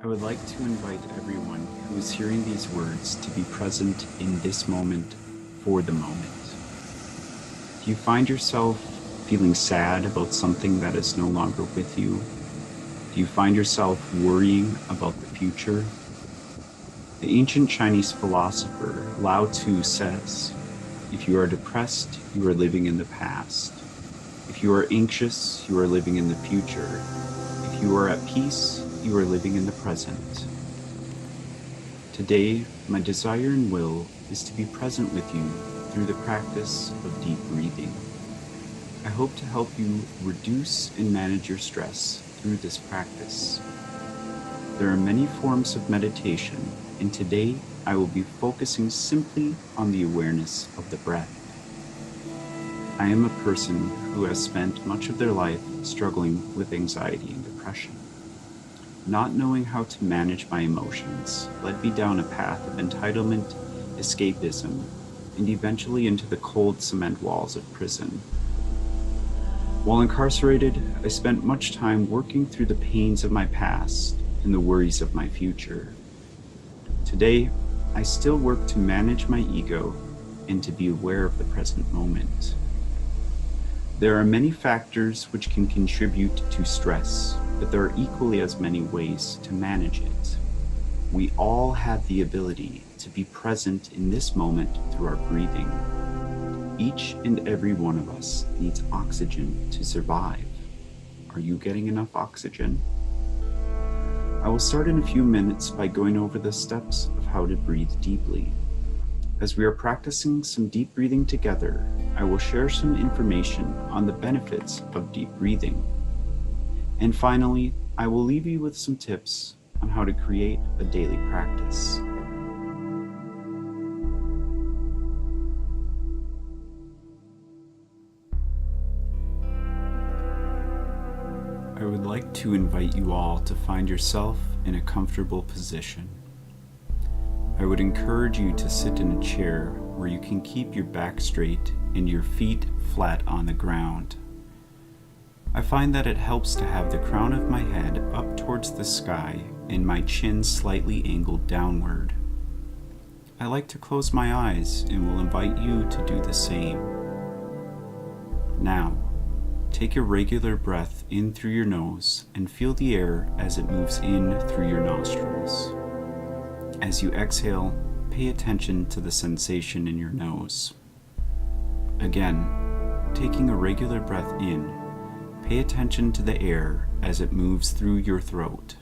I would like to invite everyone who is hearing these words to be present in this moment for the moment. Do you find yourself feeling sad about something that is no longer with you? Do you find yourself worrying about the future? The ancient Chinese philosopher Lao Tzu says, if you are depressed, you are living in the past. If you are anxious, you are living in the future. If you are at peace, you are living in the present. Today, my desire and will is to be present with you through the practice of deep breathing. I hope to help you reduce and manage your stress through this practice. There are many forms of meditation, and today I will be focusing simply on the awareness of the breath. I am a person who has spent much of their life struggling with anxiety and depression. Not knowing how to manage my emotions led me down a path of entitlement, escapism, and eventually into the cold cement walls of prison. While incarcerated, I spent much time working through the pains of my past and the worries of my future. Today, I still work to manage my ego and to be aware of the present moment. There are many factors which can contribute to stress, but there are equally as many ways to manage it. We all have the ability to be present in this moment through our breathing. Each and every one of us needs oxygen to survive. Are you getting enough oxygen? I will start in a few minutes by going over the steps of how to breathe deeply. As we are practicing some deep breathing together, I will share some information on the benefits of deep breathing. And finally, I will leave you with some tips on how to create a daily practice. I would like to invite you all to find yourself in a comfortable position. I would encourage you to sit in a chair where you can keep your back straight and your feet flat on the ground. I find that it helps to have the crown of my head up towards the sky and my chin slightly angled downward. I like to close my eyes and will invite you to do the same. Now, take a regular breath in through your nose and feel the air as it moves in through your nostrils. As you exhale, pay attention to the sensation in your nose. Again, taking a regular breath in, pay attention to the air as it moves through your throat.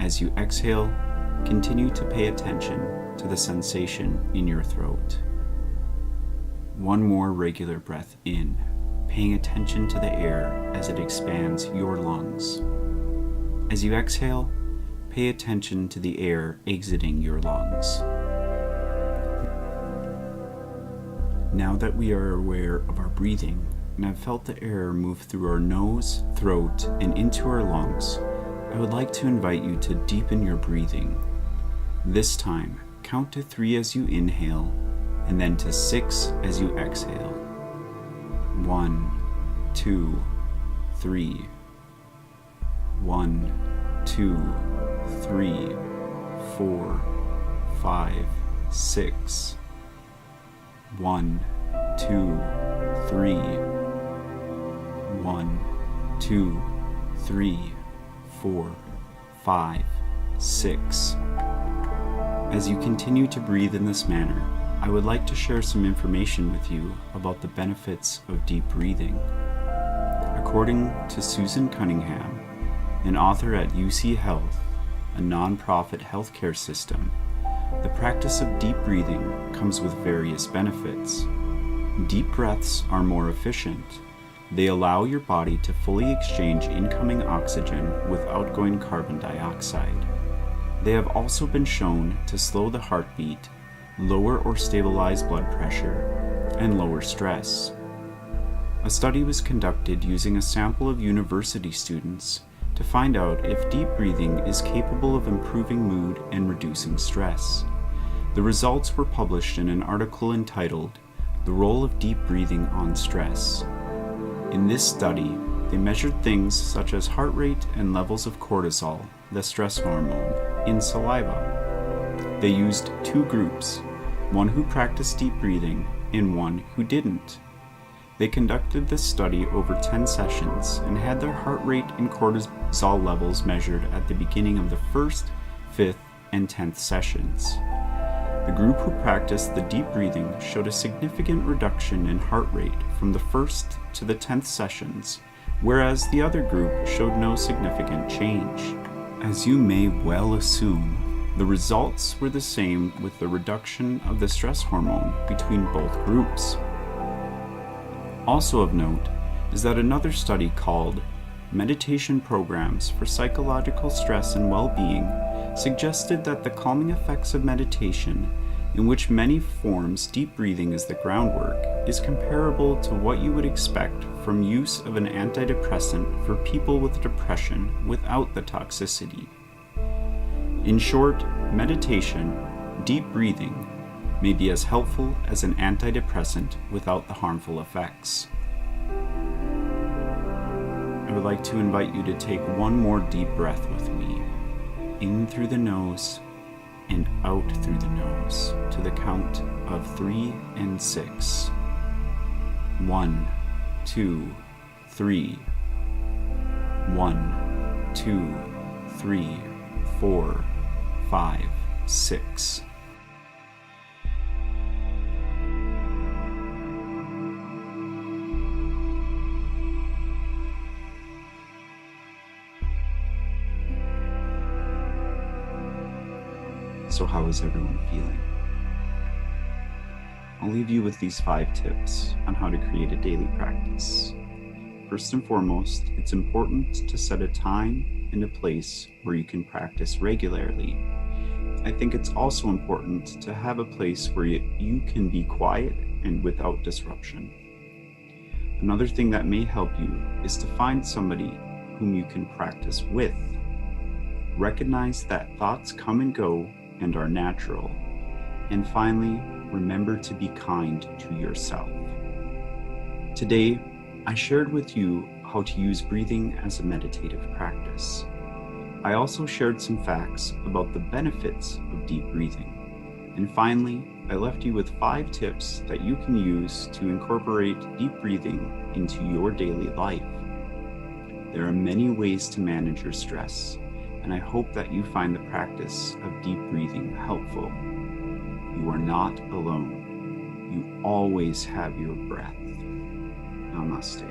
As you exhale, continue to pay attention to the sensation in your throat. One more regular breath in, paying attention to the air as it expands your lungs. As you exhale, pay attention to the air exiting your lungs. Now that we are aware of our breathing and have felt the air move through our nose, throat, and into our lungs, I would like to invite you to deepen your breathing. This time, count to 3 as you inhale, and then to 6 as you exhale. 1, 2, 3. 1, 2, 3, 4, 5, 6. 1, 2, 3. 1, 2, 3, 4, 5, 6. As you continue to breathe in this manner, I would like to share some information with you about the benefits of deep breathing. According to Susan Cunningham, an author at UC Health, a non-profit healthcare system, the practice of deep breathing comes with various benefits. Deep breaths are more efficient. They allow your body to fully exchange incoming oxygen with outgoing carbon dioxide. They have also been shown to slow the heartbeat, lower or stabilize blood pressure, and lower stress. A study was conducted using a sample of university students to find out if deep breathing is capable of improving mood and reducing stress. The results were published in an article entitled, "The Role of Deep Breathing on Stress." In this study, they measured things such as heart rate and levels of cortisol, the stress hormone, in saliva. They used two groups, one who practiced deep breathing and one who didn't. They conducted this study over 10 sessions and had their heart rate and cortisol levels measured at the beginning of the 1st, 5th, and 10th sessions. The group who practiced the deep breathing showed a significant reduction in heart rate from the 1st to the 10th sessions, whereas the other group showed no significant change. As you may well assume, the results were the same with the reduction of the stress hormone between both groups. Also of note is that another study called Meditation Programs for Psychological Stress and Well-Being suggested that the calming effects of meditation, in which many forms deep breathing is the groundwork, is comparable to what you would expect from use of an antidepressant for people with depression without the toxicity. In short, meditation, deep breathing, may be as helpful as an antidepressant without the harmful effects. I would like to invite you to take one more deep breath with me, in through the nose and out through the nose to the count of 3 and 6. 1, 2, 3. 1, 2, 3, 4, 5, 6. So how is everyone feeling? I'll leave you with these 5 tips on how to create a daily practice. First and foremost, it's important to set a time and a place where you can practice regularly. I think it's also important to have a place where you can be quiet and without disruption. Another thing that may help you is to find somebody whom you can practice with. Recognize that thoughts come and go and are natural. And finally, remember to be kind to yourself. Today, I shared with you how to use breathing as a meditative practice. I also shared some facts about the benefits of deep breathing. And finally, I left you with 5 tips that you can use to incorporate deep breathing into your daily life. There are many ways to manage your stress, and I hope that you find the practice of deep breathing helpful. You are not alone. You always have your breath. Namaste.